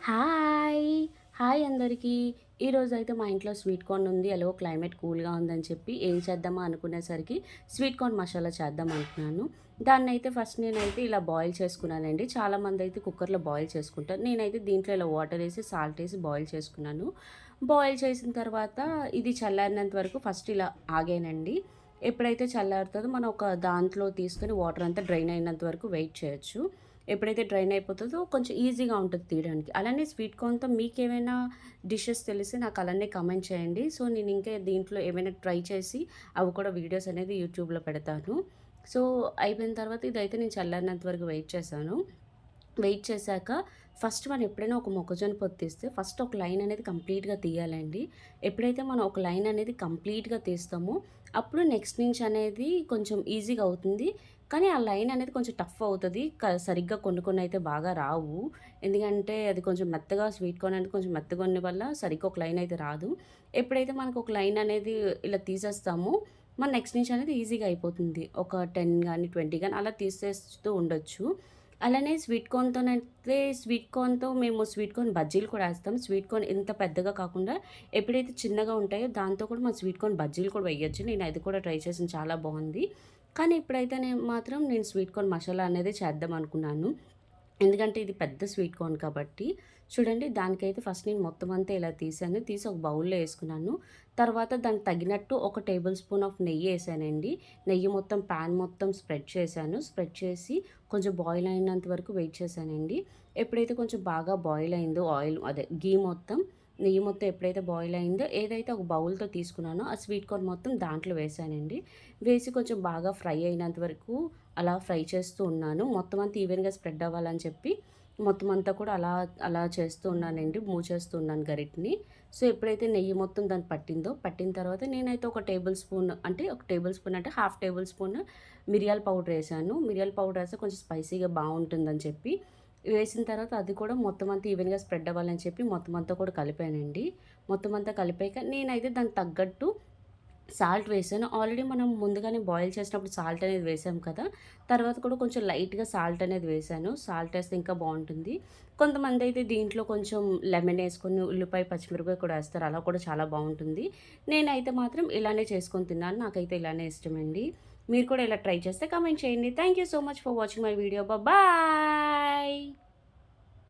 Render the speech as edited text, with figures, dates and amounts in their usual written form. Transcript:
Hi! Hi అందరికీ. ఈరోజైతే మా ఇంట్లో స్వీట్ కార్న్ ఉంది. ఎలాగో క్లైమేట్ కూల్‌గా ఉందని చెప్పి ఏం చేద్దామా అనుకునేసరికి స్వీట్ కార్న్ మసాలా చేద్దాం అనుకున్నాను. దాన్నైతే ఫస్ట్ నేనైతే ఇలా బాయిల్ చేసుకున్నానండి. చాలామందైతే కుక్కర్‌లో బాయిల్ చేసుకుంటారు. నేనైతే దీంట్లో ఇలా వాటర్ ఏసి, సాల్ట్ ఏసి బాయిల్ చేసుకున్నాను. బాయిల్ చేసిన తర్వాత ఇది చల్లారినంత వరకు ఫస్ట్ ఇలా ఆగానండి. ఎప్పుడైతే చల్లారుతదో మనం ఒక దాంట్లో తీసుకొని వాటర్ అంతా డ్రైన్ అయినంత వరకు వెయిట్ చేయొచ్చు. ఎప్పుడైతే డ్రైన్ అయిపోతదో కొంచెం ఈజీగా ఉంటది తీయడానికి. అలానే స్వీట్ కార్న్‌తో మీకేమైనా డిషెస్ తెలిస్తే నాకు అలానే కామెంట్ చేయండి. సో, నేను ఇంకా దీంట్లో ఏమైనా ట్రై చేసి అవి కూడా వీడియోస్ అనేది యూట్యూబ్‌లో పెడతాను. సో, అయిపోయిన తర్వాత ఇదైతే నేను చల్లారినంత వరకు వెయిట్ చేశాను. వెయిట్ చేశాక ఫస్ట్ మనం ఎప్పుడైనా ఒక మొక్కజొన్న పొత్తు తీస్తే ఫస్ట్ ఒక లైన్ అనేది కంప్లీట్‌గా తీయాలండి. ఎప్పుడైతే మనం ఒక లైన్ అనేది కంప్లీట్‌గా తీస్తామో అప్పుడు నెక్స్ట్ నుంచి అనేది కొంచెం ఈజీగా అవుతుంది. కానీ ఆ లైన్ అనేది కొంచెం టఫ్ అవుతది. సరిగ్గా కొన్ని అయితే బాగా రావు. ఎందుకంటే అది కొంచెం మెత్తగా స్వీట్ కార్న్ అనేది కొంచెం మెత్తగా ఉన్న వల్ల సరిగ్గా ఒక లైన్ అయితే రాదు. ఎప్పుడైతే మనకు ఒక లైన్ అనేది ఇలా తీసేస్తామో మన నెక్స్ట్ నుంచి అనేది ఈజీగా అయిపోతుంది. ఒక 10 గాని, 20 గాని అలా తీసేస్తూ ఉండొచ్చు. అలానే స్వీట్ కార్న్‌తో మేము స్వీట్ కార్న్ బజ్జీలు కూడా ఏస్తాం. స్వీట్ కార్న్ ఇంత పెద్దగా కాకుండా ఎప్పుడైతే చిన్నగా ఉంటాయో దాంతో కూడా మనం స్వీట్ కార్న్ బజ్జీలు కూడా వేయొచ్చు. నేను అది కూడా ట్రై చేశాను. చాలా బావుంది. కానీ ఇప్పుడైతే నేను స్వీట్ కార్న్ మసాలా అనేది చేద్దాం అనుకున్నాను. ఎందుకంటే ఇది పెద్ద స్వీట్ కార్న్ కాబట్టి. చూడండి దానికైతే ఫస్ట్ నేను మొత్తం అంతా ఇలా తీసాను. తీసి ఒక బౌల్‌లో ఏసుకున్నాను. తర్వాత దానికి తగినట్టు ఒక టేబుల్ స్పూన్ ఆఫ్ నెయ్యేసానండి. నెయ్యి మొత్తం పాన్ మొత్తం స్ప్రెడ్ చేశాను. స్ప్రెడ్ చేసి కొంచెం బాయిల్ అయినంత వరకు వెయిట్ చేశానండి. ఎప్పుడైతే కొంచెం బాగా బాయిల్ అయిందో ఘీ మొత్తం, నెయ్యి మొత్తం ఎప్పుడైతే బాయిల్ అయిందో ఏదైతే ఒక బౌల్‌తో తీసుకున్నానో ఆ స్వీట్ కార్న్ మొత్తం దాంట్లో వేశానండి. వేసి కొంచెం బాగా ఫ్రై అయినంత వరకు అలా ఫ్రై చేస్తూ ఉన్నాను. మొత్తం అంతా ఈవెన్‌గా స్ప్రెడ్ అవ్వాలని చెప్పి మొత్తం అంతా కూడా అలా చేస్తూ ఉన్నానండి. మూవ్ చేస్తూ ఉన్నాను గరిటెని. సో, ఎప్పుడైతే నెయ్యి మొత్తం దానికి పట్టిన తర్వాత నేనైతే ఒక టేబుల్ స్పూన్ అంటే హాఫ్ టేబుల్ స్పూన్ మిరియాల పౌడర్ ఏసాను. మిరియాల పౌడర్ ఏస్తే కొంచెం స్పైసీగా బావుంటుందని చెప్పి వేసిన తర్వాత అది కూడా మొత్తం అంతా ఈవెన్‌గా స్ప్రెడ్ అవ్వాలని చెప్పి మొత్తం అంతా కూడా కలిపానండి. మొత్తం అంతా కలిపాక నేనైతే దానికి తగ్గట్టు సాల్ట్ వేసాను. ఆల్రెడీ మనం ముందుగానే బాయిల్ చేసినప్పుడు సాల్ట్ అనేది వేసాం కదా! తర్వాత కూడా కొంచెం లైట్‌గా సాల్ట్ అనేది వేసాను. సాల్ట్ ఏస్తే ఇంకా బావుంటుంది. కొంతమందైతే దీంట్లో కొంచెం లెమన్ ఏసుకొని ఉల్లిపాయ, పచ్చిమిరపకాయ కూడా ఏస్తారు. అలా కూడా చాలా బావుంటుంది. నేనైతే మాత్రం ఇలానే చేసుకొని తిన్నాను. నాకైతే ఇలానే ఇష్టమండి. మీరు కూడా ఇలా ట్రై చేస్తే కామెంట్ చేయండి. Thank you so much for watching my video. Bye.